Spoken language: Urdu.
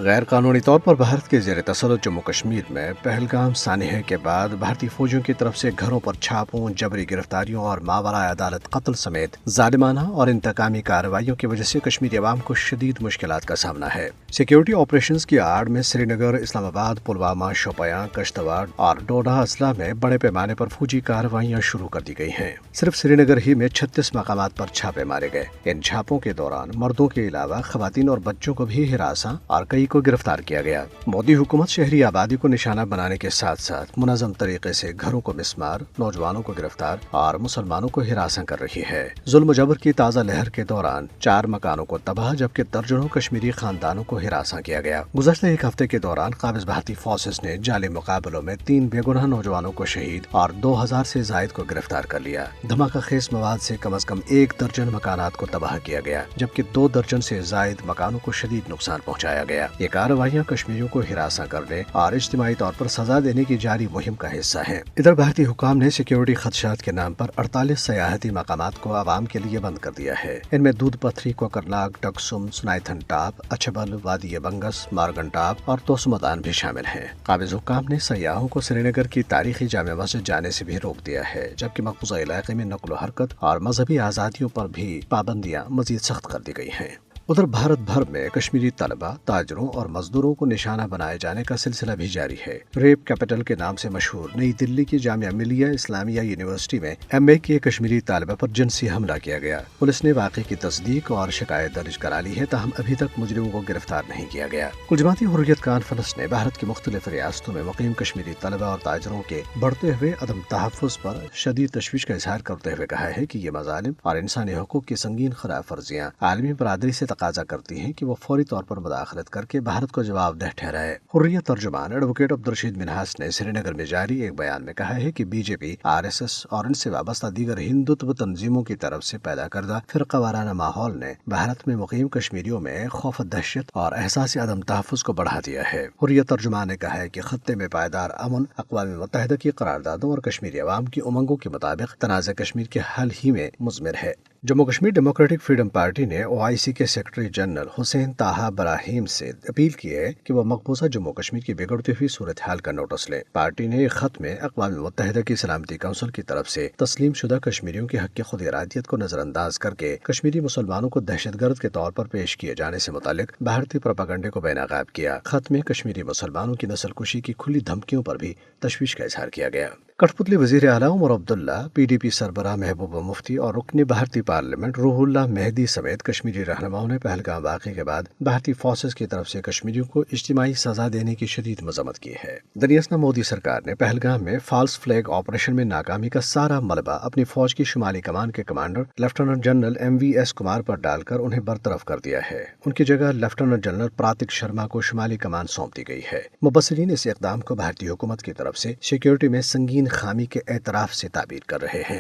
غیر قانونی طور پر بھارت کے زیر تسلط جموں کشمیر میں پہلگام سانحے کے بعد بھارتی فوجیوں کی طرف سے گھروں پر چھاپوں، جبری گرفتاریوں اور ماوراء عدالت قتل سمیت ظالمانہ اور انتقامی کارروائیوں کی وجہ سے کشمیری عوام کو شدید مشکلات کا سامنا ہے۔ سیکیورٹی آپریشنز کی آڑ میں سری نگر، اسلام آباد، پلوامہ، شوپیاں، کشتواڑ اور ڈوڈا اضلاع میں بڑے پیمانے پر فوجی کارروائیاں شروع کر دی گئی ہیں۔ صرف سری نگر ہی میں 36 مقامات پر چھاپے مارے گئے۔ ان چھاپوں کے دوران مردوں کے علاوہ خواتین اور بچوں کو بھی ہراساں اور کئی کو گرفتار کیا گیا۔ مودی حکومت شہری آبادی کو نشانہ بنانے کے ساتھ ساتھ منظم طریقے سے گھروں کو مسمار، نوجوانوں کو گرفتار اور مسلمانوں کو ہراساں کر رہی ہے۔ ظلم و جبر کی تازہ لہر کے دوران 4 مکانوں کو تباہ جبکہ درجنوں کشمیری خاندانوں کو ہراساں کیا گیا۔ گزشتہ ایک ہفتے کے دوران قابض بھارتی فورسز نے جعلی مقابلوں میں 3 بے گناہ نوجوانوں کو شہید اور 2000 سے زائد کو گرفتار کر لیا۔ دھماکہ خیز مواد سے کم از کم 1 درجن مکانات کو تباہ کیا گیا جبکہ 2 درجن سے زائد مکانوں کو شدید نقصان پہنچایا گیا۔ یہ کارروائیاں کشمیریوں کو ہراساں کرنے اور اجتماعی طور پر سزا دینے کی جاری مہم کا حصہ ہیں۔ ادھر بھارتی حکام نے سیکیورٹی خدشات کے نام پر 48 سیاحتی مقامات کو عوام کے لیے بند کر دیا ہے۔ ان میں دودھ پتھری، کوکرناگ، ڈکسم، سنائتھن ٹاپ، اچھبل، وادی بنگس، مارگن ٹاپ اور توسمدان بھی شامل ہیں۔ قابض حکام نے سیاحوں کو سری نگر کی تاریخی جامع مسجد جانے سے بھی روک دیا ہے جبکہ مقبوضہ علاقے میں نقل و حرکت اور مذہبی آزادیوں پر بھی پابندیاں مزید سخت کر دی گئی ہیں۔ ادھر بھارت بھر میں کشمیری طلبہ، تاجروں اور مزدوروں کو نشانہ بنائے جانے کا سلسلہ بھی جاری ہے۔ ریپ کیپٹل کے نام سے مشہور نئی دلی کی جامعہ ملیہ اسلامیہ یونیورسٹی میں ایم اے کی ایک کشمیری طالبہ پر جنسی حملہ کیا گیا۔ پولیس نے واقعے کی تصدیق اور شکایت درج کرا لی ہے، تاہم ابھی تک مجرموں کو گرفتار نہیں کیا گیا۔ کل جماعتی حریت کانفرنس نے بھارت کی مختلف ریاستوں میں مقیم کشمیری طلبہ اور تاجروں کے بڑھتے ہوئے عدم تحفظ پر شدید تشویش کا اظہار کرتے ہوئے کہا ہے کہ یہ مظالم اور انسانی حقوق کی سنگین خلاف ورزیاں عالمی برادری سے تقاضا کرتی ہیں کہ وہ فوری طور پر مداخلت کر کے بھارت کو جواب دہ ٹھہرائے۔ حریت ترجمان ایڈوکیٹ عبدالرشید منہاس نے سری نگر میں جاری ایک بیان میں کہا ہے کہ بی جے پی، آر ایس ایس اور ان سے وابستہ دیگر ہندوتو تنظیموں کی طرف سے پیدا کردہ فرقہ وارانہ ماحول نے بھارت میں مقیم کشمیریوں میں خوف، دہشت اور احساس عدم تحفظ کو بڑھا دیا ہے۔ حریت ترجمان نے کہا ہے کہ خطے میں پائیدار امن اقوام متحدہ کی قراردادوں اور کشمیری عوام کی امنگوں کے مطابق تنازع کشمیر کے حل ہی میں مضمر ہے۔ Jammu Kashmir democratic freedom party نے او آئی سی کے سیکرٹری جنرل حسین طٰہٰ براہیم سے اپیل کی ہے کہ وہ مقبوضہ جموں کشمیر کی بگڑتی ہوئی صورتحال کا نوٹس لیں۔ پارٹی نے ایک خط میں اقوام متحدہ کی سلامتی کونسل کی طرف سے تسلیم شدہ کشمیریوں کے حق خود ارادیت کو نظر انداز کر کے کشمیری مسلمانوں کو دہشت گرد کے طور پر پیش کیے جانے سے متعلق بھارتی پروپیگنڈے کو بے نقاب کیا۔ خط میں کشمیری مسلمانوں کی نسل کشی کی کھلی دھمکیوں پر بھی تشویش کا اظہار کیا گیا۔ کٹھ پتلی وزیر اعلیٰ Omar Abdullah, P D P سربراہ محبوبہ مفتی اور رکن بھارتی پارلیمنٹ روح اللہ مہدی سمیت کشمیری رہنماؤں نے پہلگام واقعے کے بعد بھارتی فورسز کی طرف سے کشمیریوں کو اجتماعی سزا دینے کی شدید مذمت کی ہے۔ دریاسنا مودی سرکار نے پہلگام میں فالس فلیگ آپریشن میں ناکامی کا سارا ملبہ اپنی فوج کی شمالی کمان کے commander lieutenant general M V S Kumar پر ڈال کر انہیں برطرف کر دیا ہے۔ ان کی جگہ لیفٹیننٹ جنرل پراتک شرما کو شمالی کمان سونپ دی گئی ہے۔ مبصرین اس اقدام کو بھارتی حکومت کی طرف سے سیکیورٹی میں سنگین خامی کے اعتراف سے تعبیر کر رہے ہیں۔